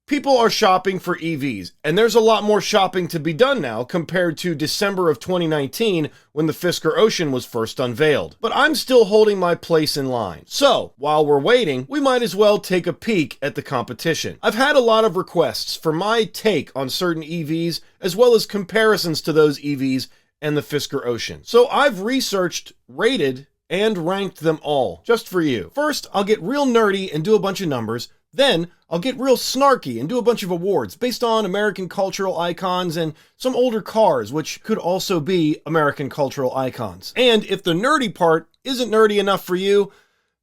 People are shopping for EVs, and there's a lot more shopping to be done now compared to December of 2019 when the Fisker Ocean was first unveiled. But I'm still holding my place in line. So, while we're waiting, we might as well take a peek at the competition. I've had a lot of requests for my take on certain EVs, as well as comparisons to those EVs and the Fisker Ocean. So I've researched, rated, and ranked them all, just for you. First, I'll get real nerdy and do a bunch of numbers. Then, I'll get real snarky and do a bunch of awards based on American cultural icons and some older cars, which could also be American cultural icons. And if the nerdy part isn't nerdy enough for you,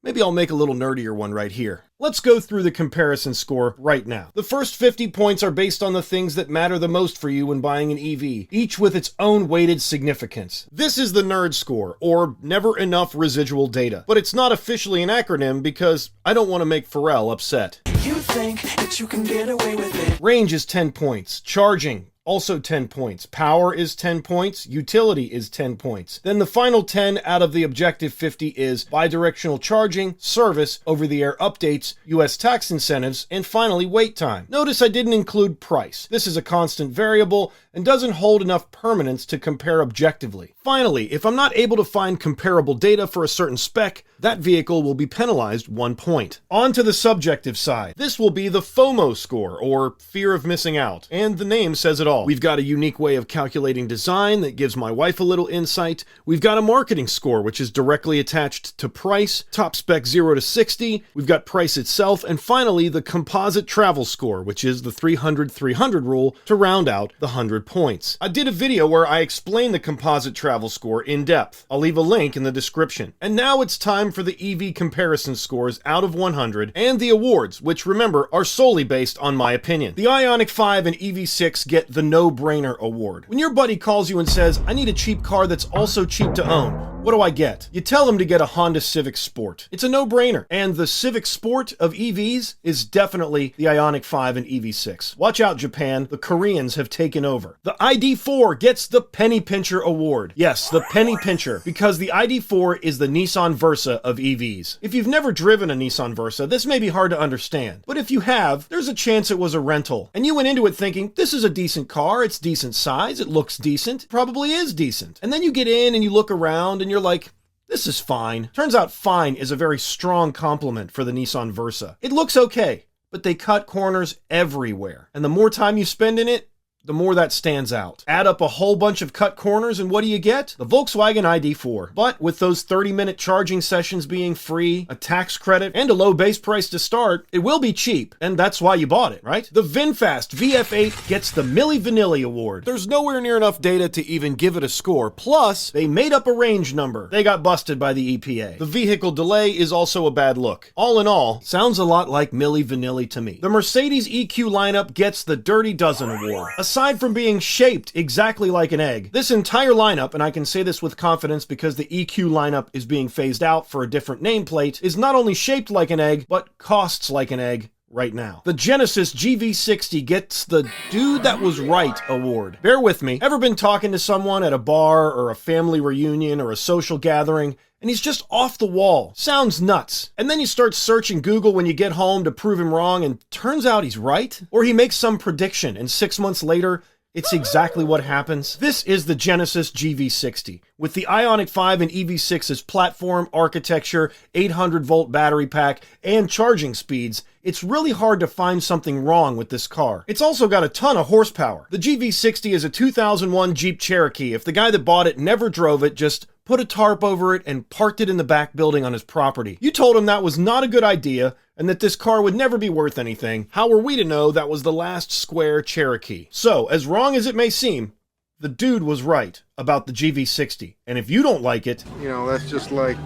maybe I'll make a little nerdier one right here. Let's go through the comparison score right now. The first 50 points are based on the things that matter the most for you when buying an EV, each with its own weighted significance. This is the nerd score, or never enough residual data. But it's not officially an acronym because I don't want to make Pharrell upset. You think that you can get away with it. Range is 10 points. Charging, also 10 points. Power is 10 points. Utility is 10 points. Then the final 10 out of the objective 50 is bidirectional charging, service, over-the-air updates, US tax incentives, and finally wait time. Notice I didn't include price. This is a constant variable and doesn't hold enough permanence to compare objectively. Finally, if I'm not able to find comparable data for a certain spec, that vehicle will be penalized 1 point. On to the subjective side. This will be the FOMO score, or fear of missing out, and the name says it all. We've got a unique way of calculating design that gives my wife a little insight. We've got a marketing score, which is directly attached to price, top spec 0 to 60. We've got price itself, and finally the composite travel score, which is the 300-300 rule to round out the 100 points. I did a video where I explained the composite travel score in depth. I'll leave a link in the description. And now it's time for the EV comparison scores out of 100 and the awards, which remember are solely based on my opinion. The Ioniq 5 and EV6 get the no-brainer award. When your buddy calls you and says, I need a cheap car that's also cheap to own, what do I get? You tell him to get a Honda Civic Sport. It's a no-brainer. And the Civic Sport of EVs is definitely the Ioniq 5 and EV6. Watch out, Japan. The Koreans have taken over. The ID4 gets the Penny Pincher Award. Yes, the Penny Pincher, because the ID4 is the Nissan Versa of EVs. If you've never driven a Nissan Versa, this may be hard to understand. But if you have, there's a chance it was a rental. And you went into it thinking, this is a decent car, it's decent size, it looks decent, probably is decent. And then you get in and you look around and you're like, this is fine. Turns out fine is a very strong compliment for the Nissan Versa. It looks okay, but they cut corners everywhere. And the more time you spend in it, the more that stands out. Add up a whole bunch of cut corners and what do you get? The Volkswagen ID4. But with those 30-minute charging sessions being free, a tax credit, and a low base price to start, it will be cheap, and that's why you bought it, right? The Vinfast VF8 gets the Milli Vanilli Award. There's nowhere near enough data to even give it a score, plus they made up a range number. They got busted by the EPA. The vehicle delay is also a bad look. All in all, sounds a lot like Milli Vanilli to me. The Mercedes EQ lineup gets the Dirty Dozen Award. Aside from being shaped exactly like an egg, this entire lineup, and I can say this with confidence because the EQ lineup is being phased out for a different nameplate, is not only shaped like an egg, but costs like an egg right now. The Genesis GV60 gets the Dude That Was Right Award. Bear with me. Ever been talking to someone at a bar or a family reunion or a social gathering, and he's just off the wall? Sounds nuts. And then you start searching Google when you get home to prove him wrong, and turns out he's right? Or he makes some prediction, and 6 months later, it's exactly what happens. This is the Genesis GV60. With the Ioniq 5 and EV6's platform, architecture, 800-volt battery pack, and charging speeds, it's really hard to find something wrong with this car. It's also got a ton of horsepower. The GV60 is a 2001 Jeep Cherokee. If the guy that bought it never drove it, just put a tarp over it and parked it in the back building on his property. You told him that was not a good idea and that this car would never be worth anything. How were we to know that was the last square Cherokee? So, as wrong as it may seem, the dude was right about the GV60. And if you don't like it, you know, that's just like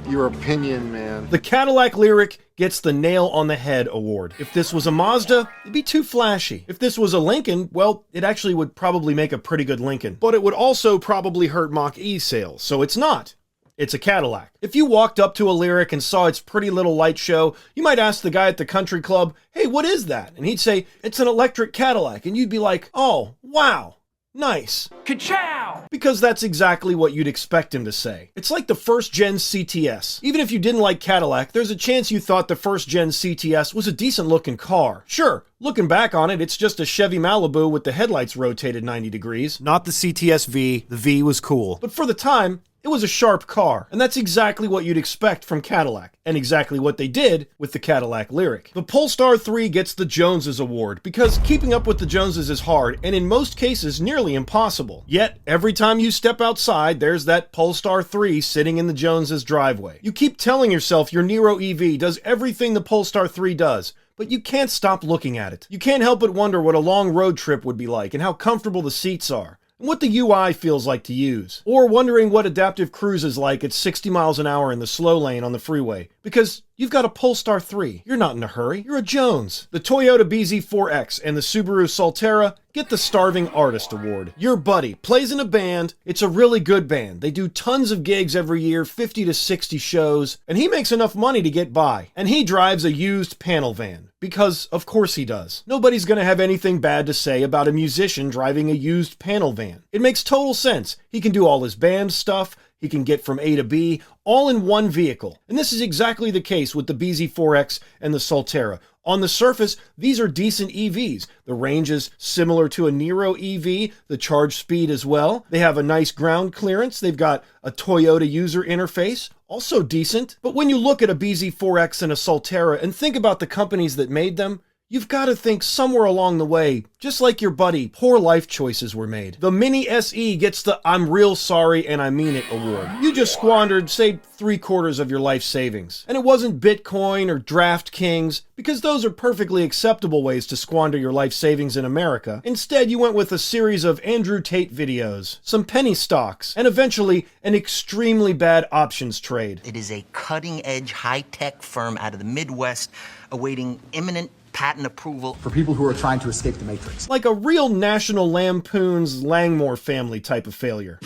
your opinion, man. The Cadillac Lyriq gets the Nail on the Head Award. If this was a Mazda, it'd be too flashy. If this was a Lincoln, well, it actually would probably make a pretty good Lincoln. But it would also probably hurt Mach-E sales, so it's not. It's a Cadillac. If you walked up to a Lyriq and saw its pretty little light show, you might ask the guy at the country club, hey, what is that? And he'd say, it's an electric Cadillac. And you'd be like, oh, wow, Nice. Ka-chow! Because that's exactly what you'd expect him to say. It's like the first gen CTS. Even if you didn't like Cadillac, there's a chance you thought the first gen CTS was a decent looking car. Sure, looking back on it, it's just a Chevy Malibu with the headlights rotated 90 degrees. Not the CTS V. The V was cool. But for the time, it was a sharp car, and that's exactly what you'd expect from Cadillac, and exactly what they did with the Cadillac Lyriq. The Polestar 3 gets the Joneses Award, because keeping up with the Joneses is hard, and in most cases, nearly impossible. Yet, every time you step outside, there's that Polestar 3 sitting in the Joneses' driveway. You keep telling yourself your Niro EV does everything the Polestar 3 does, but you can't stop looking at it. You can't help but wonder what a long road trip would be like, and how comfortable the seats are, and what the UI feels like to use. Or wondering what adaptive cruise is like at 60 miles an hour in the slow lane on the freeway. Because you've got a Polestar 3. You're not in a hurry. You're a Jones. The Toyota BZ4X and the Subaru Solterra get the Starving Artist Award. Your buddy plays in a band. It's a really good band. They do tons of gigs every year, 50 to 60 shows, and he makes enough money to get by. And he drives a used panel van. Because, of course he does. Nobody's gonna have anything bad to say about a musician driving a used panel van. It makes total sense. He can do all his band stuff, he can get from A to B, all in one vehicle. And this is exactly the case with the BZ4X and the Solterra. On the surface, these are decent EVs. The range is similar to a Niro EV, the charge speed as well. They have a nice ground clearance. They've got a Toyota user interface, also decent. But when you look at a BZ4X and a Solterra and think about the companies that made them, you've got to think somewhere along the way, just like your buddy, poor life choices were made. The Mini SE gets the I'm real sorry and I mean it award. You just squandered, say, 3/4 of your life savings. And it wasn't Bitcoin or DraftKings, because those are perfectly acceptable ways to squander your life savings in America. Instead, you went with a series of Andrew Tate videos, some penny stocks, and eventually an extremely bad options trade. It is a cutting-edge, high-tech firm out of the Midwest awaiting imminent patent approval for people who are trying to escape the Matrix. Like a real National Lampoon's Langmore family type of failure.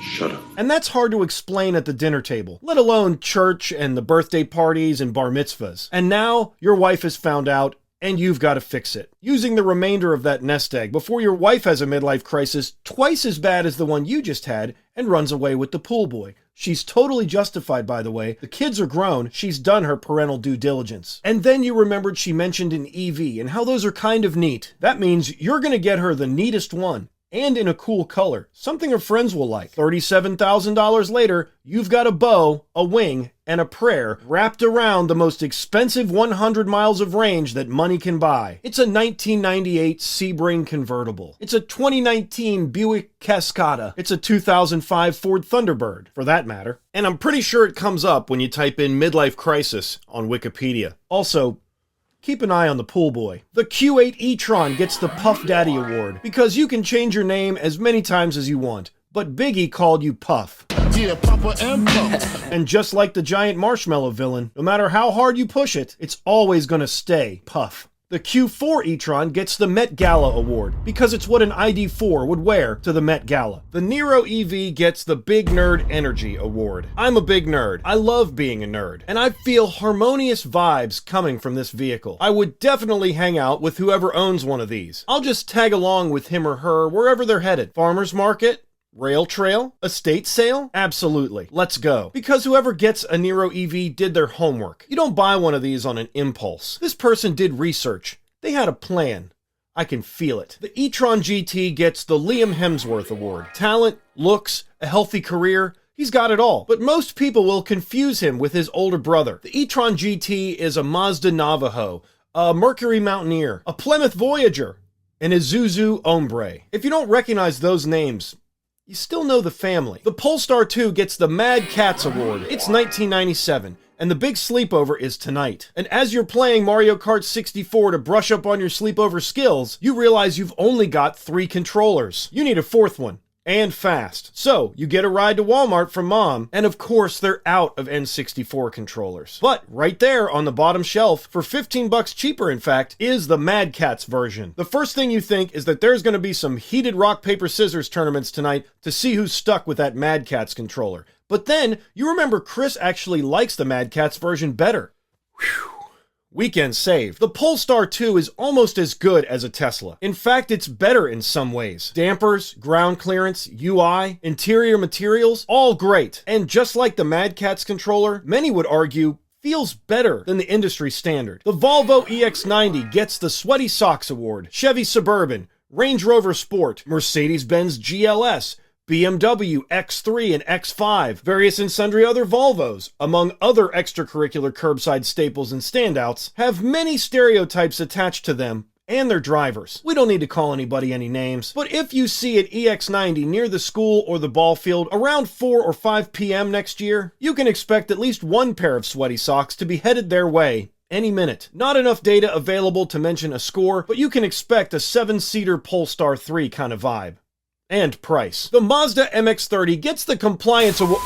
Shut up. And that's hard to explain at the dinner table, let alone church and the birthday parties and bar mitzvahs. And now your wife has found out, and you've got to fix it. Using the remainder of that nest egg before your wife has a midlife crisis twice as bad as the one you just had and runs away with the pool boy. She's totally justified, by the way. The kids are grown. She's done her parental due diligence. And then you remembered she mentioned an EV and how those are kind of neat. That means you're going to get her the neatest one. And in a cool color. Something her friends will like. $37,000 later, you've got a bow, a wing, and a prayer wrapped around the most expensive 100 miles of range that money can buy. It's a 1998 Sebring convertible. It's a 2019 Buick Cascada. It's a 2005 Ford Thunderbird, for that matter. And I'm pretty sure it comes up when you type in midlife crisis on Wikipedia. Also, keep an eye on the pool boy. The Q8 E-Tron gets the Puff Daddy Award because you can change your name as many times as you want, but Biggie called you Puff. Yeah, Papa and Puff. And just like the giant marshmallow villain, no matter how hard you push it, it's always gonna stay Puff. The Q4 E-Tron gets the Met Gala Award because it's what an ID4 would wear to the Met Gala. The Niro EV gets the Big Nerd Energy Award. I'm a big nerd. I love being a nerd. And I feel harmonious vibes coming from this vehicle. I would definitely hang out with whoever owns one of these. I'll just tag along with him or her wherever they're headed. Farmer's market? Rail trail? Estate sale? Absolutely. Let's go. Because whoever gets a Niro EV did their homework. You don't buy one of these on an impulse. This person did research. They had a plan. I can feel it. The E-Tron GT gets the Liam Hemsworth Award. Talent, looks, a healthy career. He's got it all. But most people will confuse him with his older brother. The E-Tron GT is a Mazda Navajo, a Mercury Mountaineer, a Plymouth Voyager, and a Isuzu Hombre. If you don't recognize those names, you still know the family. The Polestar 2 gets the Mad Catz Award. It's 1997, and the big sleepover is tonight. And as you're playing Mario Kart 64 to brush up on your sleepover skills, you realize you've only got 3 controllers. You need a 4th one. And fast. So, you get a ride to Walmart from mom, and of course they're out of N64 controllers. But right there on the bottom shelf, for 15 bucks cheaper in fact, is the Mad Catz version. The first thing you think is that there's going to be some heated rock, paper, scissors tournaments tonight to see who's stuck with that Mad Catz controller. But then, you remember Chris actually likes the Mad Catz version better. Whew. Weekend save. The Polestar 2 is almost as good as a Tesla. In fact, it's better in some ways. Dampers, ground clearance, UI, interior materials, all great. And just like the Mad Catz controller, many would argue feels better than the industry standard. The Volvo EX90 gets the Sweaty Socks Award. Chevy Suburban, Range Rover Sport, Mercedes-Benz GLS, BMW X3 and X5, various and sundry other Volvos, among other extracurricular curbside staples and standouts, have many stereotypes attached to them and their drivers. We don't need to call anybody any names, but if you see an EX90 near the school or the ball field around 4 or 5 p.m. next year, you can expect at least one pair of sweaty socks to be headed their way any minute. Not enough data available to mention a score, but you can expect a 7-seater Polestar 3 kind of vibe. And price. The Mazda MX-30 gets the Compliance Award.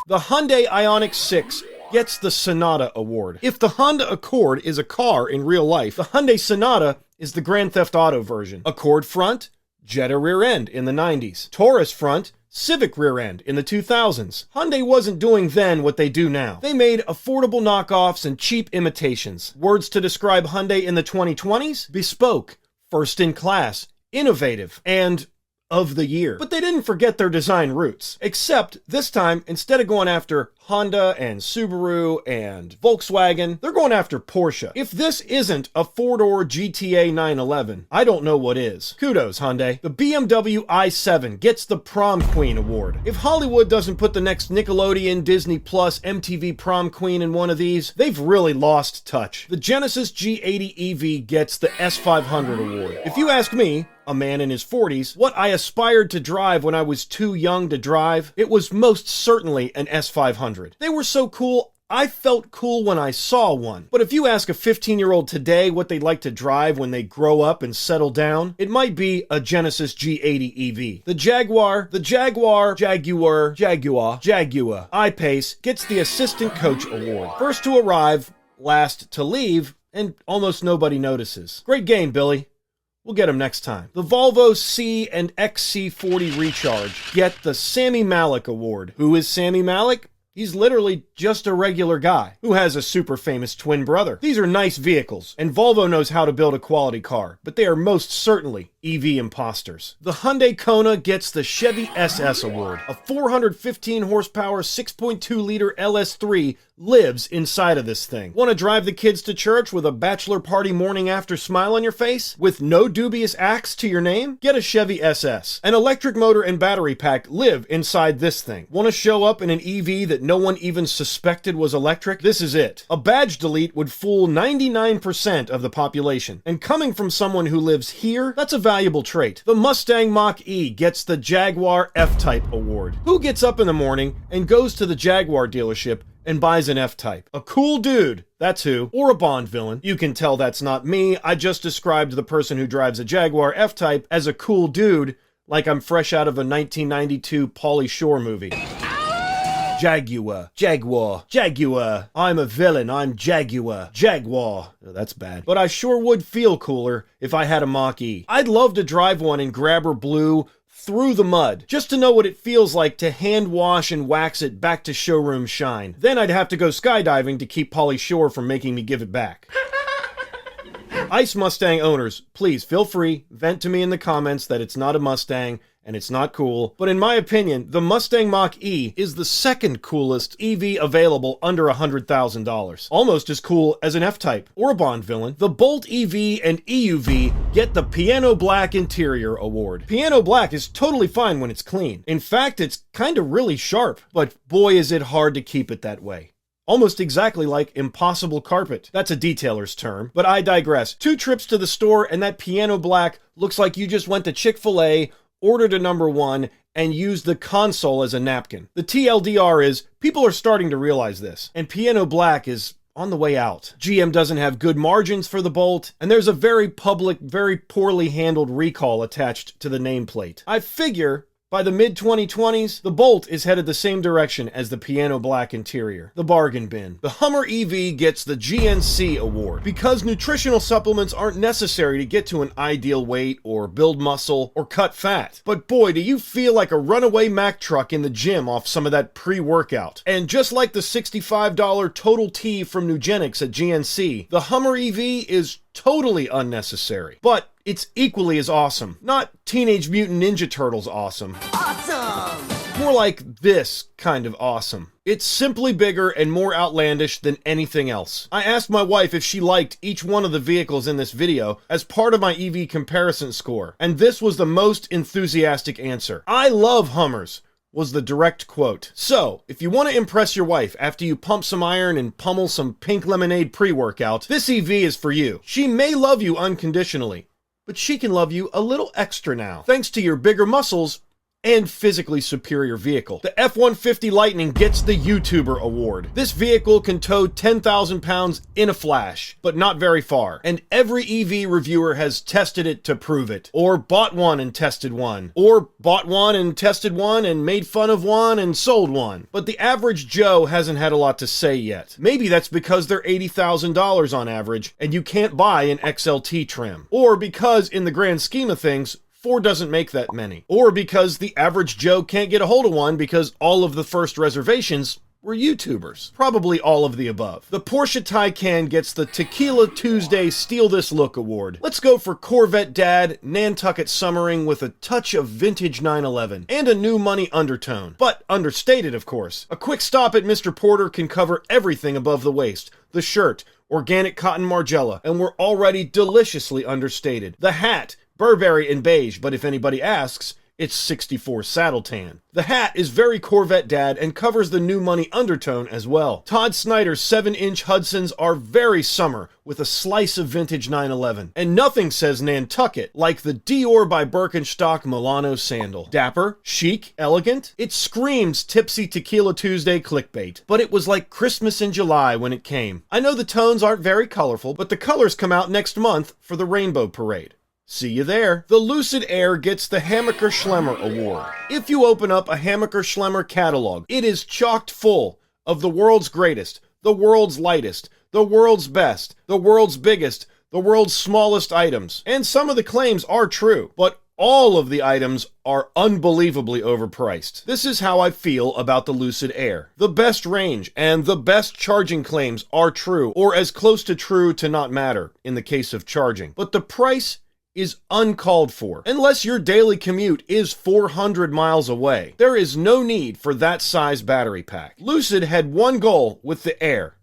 The Hyundai Ioniq 6 gets the Sonata Award. If the Honda Accord is a car in real life, the Hyundai Sonata is the Grand Theft Auto version. Accord front, Jetta rear end in the 90s. Taurus front, Civic rear end in the 2000s. Hyundai wasn't doing then what they do now. They made affordable knockoffs and cheap imitations. Words to describe Hyundai in the 2020s? Bespoke, first in class, innovative, and of the year. But they didn't forget their design roots. Except, this time, instead of going after Honda and Subaru and Volkswagen, they're going after Porsche. If this isn't a 4-door GTA 911, I don't know what is. Kudos, Hyundai. The BMW i7 gets the Prom Queen Award. If Hollywood doesn't put the next Nickelodeon, Disney Plus, MTV Prom Queen in one of these, they've really lost touch. The Genesis G80 EV gets the S500 Award. If you ask me, a man in his 40s, what I aspired to drive when I was too young to drive, it was most certainly an S500. They were so cool, I felt cool when I saw one. But if you ask a 15-year-old today what they'd like to drive when they grow up and settle down, it might be a Genesis G80 EV. The Jaguar I-Pace gets the Assistant Coach Award. First to arrive, last to leave, and almost nobody notices. Great game, Billy. We'll get them next time. The Volvo C and XC40 Recharge get the Sami Malek Award. Who is Sami Malek? He's literally just a regular guy who has a super famous twin brother. These are nice vehicles, and Volvo knows how to build a quality car, but they are most certainly EV imposters. The Hyundai Kona gets the Chevy SS Award. A 415 horsepower 6.2-liter LS3 lives inside of this thing. Want to drive the kids to church with a bachelor party morning after smile on your face? With no dubious acts to your name? Get a Chevy SS. An electric motor and battery pack live inside this thing. Want to show up in an EV that no one even suspected was electric? This is it. A badge delete would fool 99% of the population. And coming from someone who lives here, that's a valuable trait. The Mustang Mach-E gets the Jaguar F-Type Award. Who gets up in the morning and goes to the Jaguar dealership and buys an F-Type? A cool dude, that's who. Or a Bond villain. You can tell that's not me. I just described the person who drives a Jaguar F-Type as a cool dude, like I'm fresh out of a 1992 Pauly Shore movie. Jaguar. I'm a villain, I'm Jaguar. Oh, that's bad. But I sure would feel cooler if I had a Mach-E. I'd love to drive one in Grabber Blue through the mud, just to know what it feels like to hand wash and wax it back to showroom shine. Then I'd have to go skydiving to keep Pauly Shore from making me give it back. Ice Mustang owners, please feel free, vent to me in the comments that it's not a Mustang and it's not cool, but in my opinion, the Mustang Mach-E is the second coolest EV available under $100,000. Almost as cool as an F-Type or a Bond villain. The Bolt EV and EUV get the Piano Black Interior Award. Piano Black is totally fine when it's clean. In fact, it's kinda really sharp, but boy is it hard to keep it that way. Almost exactly like impossible carpet. That's a detailer's term, but I digress. 2 trips to the store and that Piano Black looks like you just went to Chick-fil-A, ordered a number 1, and used the console as a napkin. The TLDR is, people are starting to realize this, and Piano Black is on the way out. GM doesn't have good margins for the Bolt, and there's a very public, very poorly handled recall attached to the nameplate. I figure By the mid-2020s, the Bolt is headed the same direction as the piano black interior, the bargain bin. The Hummer EV gets the GNC award because nutritional supplements aren't necessary to get to an ideal weight or build muscle or cut fat. But boy, do you feel like a runaway Mack truck in the gym off some of that pre-workout. And just like the $65 Total T from Nugenix at GNC, the Hummer EV is totally unnecessary. But it's equally as awesome. Not Teenage Mutant Ninja Turtles awesome. Awesome! More like this kind of awesome. It's simply bigger and more outlandish than anything else. I asked my wife if she liked each one of the vehicles in this video as part of my EV comparison score, and this was the most enthusiastic answer. "I love Hummers," was the direct quote. So, if you want to impress your wife after you pump some iron and pummel some pink lemonade pre-workout, this EV is for you. She may love you unconditionally, but she can love you a little extra now, thanks to your bigger muscles and physically superior vehicle. The F-150 Lightning gets the YouTuber award. This vehicle can tow 10,000 pounds in a flash, but not very far. And every EV reviewer has tested it to prove it. Or bought one and tested one. Or bought one and tested one and made fun of one and sold one. But the average Joe hasn't had a lot to say yet. Maybe that's because they're $80,000 on average, and you can't buy an XLT trim. Or because, in the grand scheme of things, Ford doesn't make that many. Or because the average Joe can't get a hold of one because all of the first reservations were YouTubers. Probably all of the above. The Porsche Taycan gets the Tequila Tuesday Steal This Look award. Let's go for Corvette Dad, Nantucket summering with a touch of vintage 911 and a new money undertone. But understated, of course. A quick stop at Mr. Porter can cover everything above the waist. The shirt, organic cotton Margiela, and we're already deliciously understated. The hat, Burberry and beige, but if anybody asks, it's 64 saddle tan. The hat is very Corvette Dad and covers the new money undertone as well. Todd Snyder's 7-inch Hudsons are very summer with a slice of vintage 911. And nothing says Nantucket like the Dior by Birkenstock Milano sandal. Dapper, chic, elegant. It screams tipsy Tequila Tuesday clickbait. But it was like Christmas in July when it came. I know the tones aren't very colorful, but the colors come out next month for the Rainbow Parade. See you there. The Lucid Air gets the Hammacher Schlemmer award. If you open up a Hammacher Schlemmer catalog, it is chocked full of the world's greatest, the world's lightest, the world's best, the world's biggest, the world's smallest items. And some of the claims are true, but all of the items are unbelievably overpriced. This is how I feel about the Lucid Air. The best range and the best charging claims are true, or as close to true to not matter in the case of charging. But the price is uncalled for. Unless your daily commute is 400 miles away, there is no need for that size battery pack. Lucid had one goal with the Air: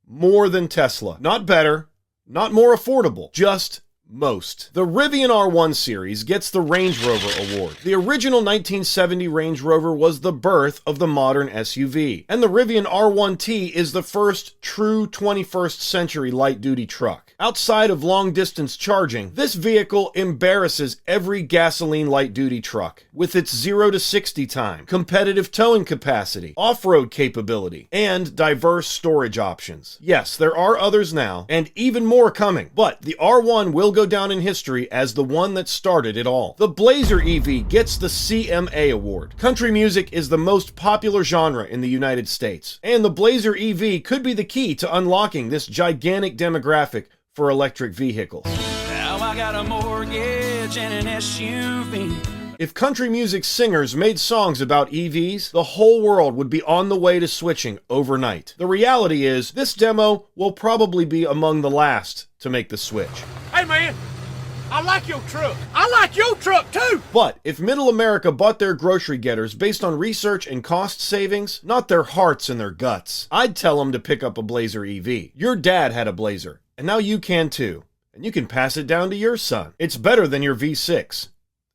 more than Tesla. Not better, not more affordable, just most. The Rivian R1 Series gets the Range Rover award. The original 1970 Range Rover was the birth of the modern SUV, and the Rivian R1T is the first true 21st century light-duty truck. Outside of long-distance charging, this vehicle embarrasses every gasoline light-duty truck with its 0 to 60 time, competitive towing capacity, off-road capability, and diverse storage options. Yes, there are others now, and even more coming, but the R1 will go down in history as the one that started it all. The Blazer EV gets the CMA award. Country music is the most popular genre in the United States, and the Blazer EV could be the key to unlocking this gigantic demographic for electric vehicles. Now I got a mortgage and an SUV. If country music singers made songs about EVs, the whole world would be on the way to switching overnight. The reality is, this demo will probably be among the last to make the switch. Hey man, I like your truck. I like your truck too. But if middle America bought their grocery getters based on research and cost savings, not their hearts and their guts, I'd tell them to pick up a Blazer EV. Your dad had a Blazer, and now you can too. And you can pass it down to your son. It's better than your V6.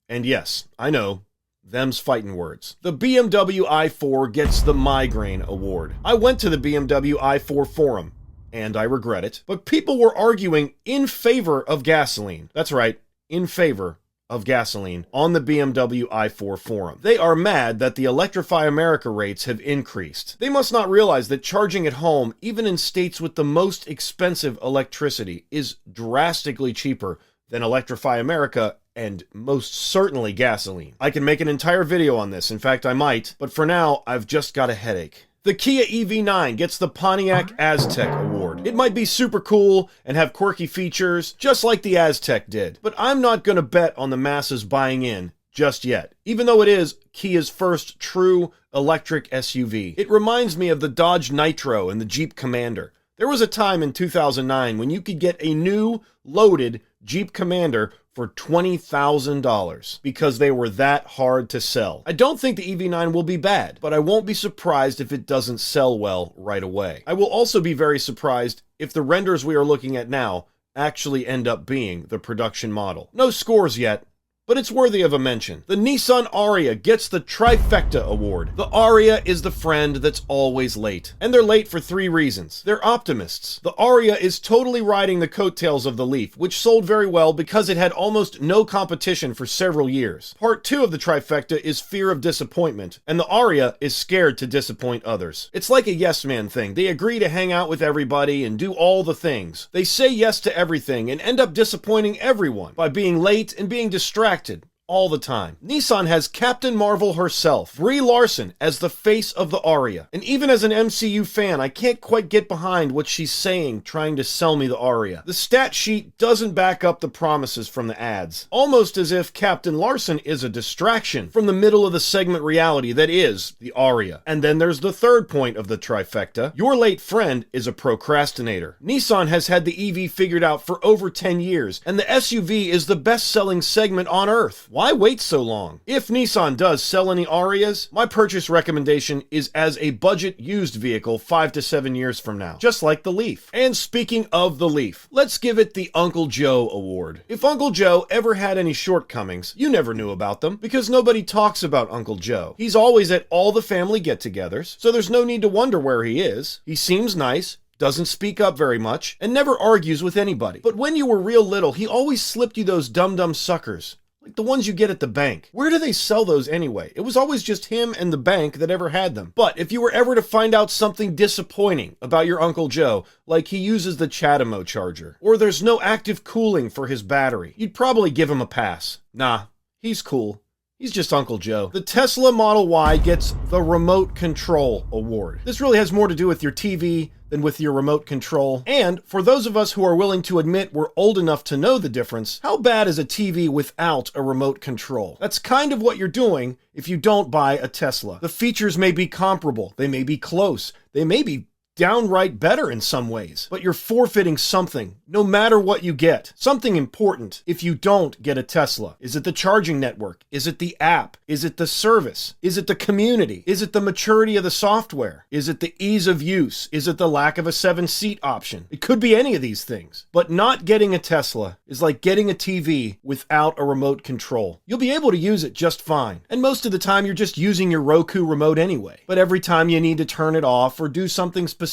And yes, I know, them's fighting words. The BMW i4 gets the Migraine Award. I went to the BMW i4 forum, and I regret it, but people were arguing in favor of gasoline. That's right, in favor of gasoline on the BMW i4 forum. They are mad that the Electrify America rates have increased. They must not realize that charging at home, even in states with the most expensive electricity, is drastically cheaper than Electrify America and most certainly gasoline. I can make an entire video on this, in fact I might, but for now, I've just got a headache. The Kia EV9 gets the Pontiac Aztek Award. It might be super cool and have quirky features, just like the Aztek did, but I'm not gonna bet on the masses buying in just yet, even though it is Kia's first true electric SUV. It reminds me of the Dodge Nitro and the Jeep Commander. There was a time in 2009 when you could get a new, loaded Jeep Commander for $20,000 because they were that hard to sell. I don't think the EV9 will be bad, but I won't be surprised if it doesn't sell well right away. I will also be very surprised if the renders we are looking at now actually end up being the production model. No scores yet, but it's worthy of a mention. The Nissan Ariya gets the Trifecta Award. The Ariya is the friend that's always late. And they're late for 3 reasons. They're optimists. The Ariya is totally riding the coattails of the Leaf, which sold very well because it had almost no competition for several years. Part 2 of the Trifecta is fear of disappointment, and the Ariya is scared to disappoint others. It's like a yes man thing. They agree to hang out with everybody and do all the things. They say yes to everything and end up disappointing everyone by being late and being distracted all the time. Nissan has Captain Marvel herself, Brie Larson, as the face of the Ariya. And even as an MCU fan, I can't quite get behind what she's saying trying to sell me the Ariya. The stat sheet doesn't back up the promises from the ads. Almost as if Captain Larson is a distraction from the middle of the segment reality that is the Ariya. And then there's the third point of the trifecta. Your late friend is a procrastinator. Nissan has had the EV figured out for over 10 years, and the SUV is the best-selling segment on Earth. Why wait so long? If Nissan does sell any Ariyas, my purchase recommendation is as a budget used vehicle 5 to 7 years from now, just like the Leaf. And speaking of the Leaf, let's give it the Uncle Joe Award. If Uncle Joe ever had any shortcomings, you never knew about them because nobody talks about Uncle Joe. He's always at all the family get-togethers, so there's no need to wonder where he is. He seems nice, doesn't speak up very much, and never argues with anybody. But when you were real little, he always slipped you those dum-dum suckers. Like the ones you get at the bank. Where do they sell those anyway? It was always just him and the bank that ever had them. But if you were ever to find out something disappointing about your Uncle Joe, like he uses the Chatamo charger, or there's no active cooling for his battery, you'd probably give him a pass. Nah, he's cool. He's just Uncle Joe. The Tesla Model Y gets the Remote Control Award. This really has more to do with your TV than with your remote control. And for those of us who are willing to admit we're old enough to know the difference, how bad is a TV without a remote control? That's kind of what you're doing if you don't buy a Tesla. The features may be comparable, they may be close, they may be downright better in some ways, but you're forfeiting something, no matter what you get. Something important if you don't get a Tesla. Is it the charging network? Is it the app? Is it the service? Is it the community? Is it the maturity of the software? Is it the ease of use? Is it the lack of a 7-seat option? It could be any of these things, but not getting a Tesla is like getting a TV without a remote control. You'll be able to use it just fine, and most of the time you're just using your Roku remote anyway. But every time you need to turn it off or do something specific,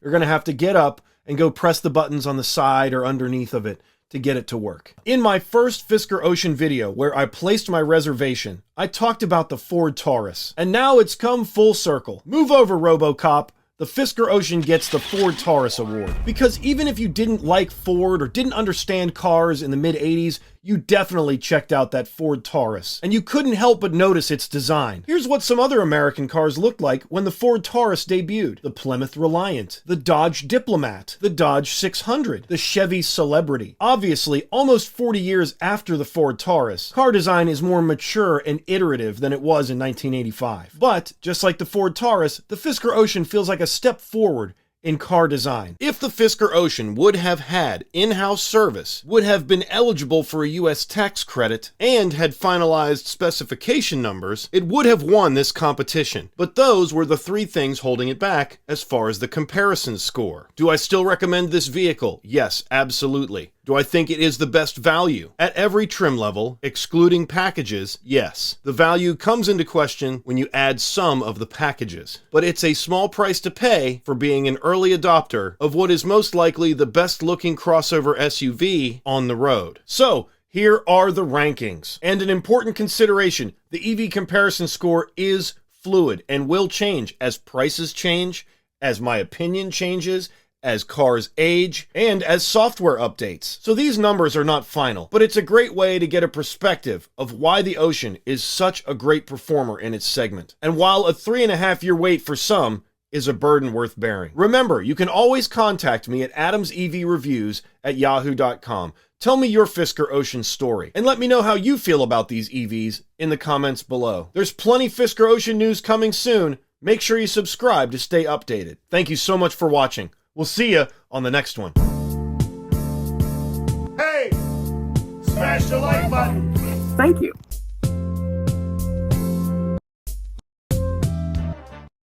you're going to have to get up and go press the buttons on the side or underneath of it to get it to work. In my first Fisker Ocean video, where I placed my reservation, I talked about the Ford Taurus, and now it's come full circle. Move over, RoboCop. The Fisker Ocean gets the Ford Taurus Award. Because even if you didn't like Ford or didn't understand cars in the mid-80s, you definitely checked out that Ford Taurus. And you couldn't help but notice its design. Here's what some other American cars looked like when the Ford Taurus debuted. The Plymouth Reliant, the Dodge Diplomat, the Dodge 600, the Chevy Celebrity. Obviously, almost 40 years after the Ford Taurus, car design is more mature and iterative than it was in 1985. But, just like the Ford Taurus, the Fisker Ocean feels like a step forward in car design. If the Fisker Ocean would have had in-house service, would have been eligible for a US tax credit, and had finalized specification numbers, it would have won this competition. But those were the 3 things holding it back as far as the comparison score. Do I still recommend this vehicle? Yes, absolutely. Do I think it is the best value? At every trim level, excluding packages, yes. The value comes into question when you add some of the packages. But it's a small price to pay for being an early adopter of what is most likely the best looking crossover SUV on the road. So, here are the rankings. And an important consideration, the EV comparison score is fluid and will change as prices change, as my opinion changes, as cars age, and as software updates. So these numbers are not final, but it's a great way to get a perspective of why the Ocean is such a great performer in its segment. And while a 3.5-year wait for some is a burden worth bearing. Remember, you can always contact me at adamsevreviews@yahoo.com. Tell me your Fisker Ocean story, and let me know how you feel about these EVs in the comments below. There's plenty Fisker Ocean news coming soon. Make sure you subscribe to stay updated. Thank you so much for watching. We'll see you on the next one. Hey, smash the like button. Thank you.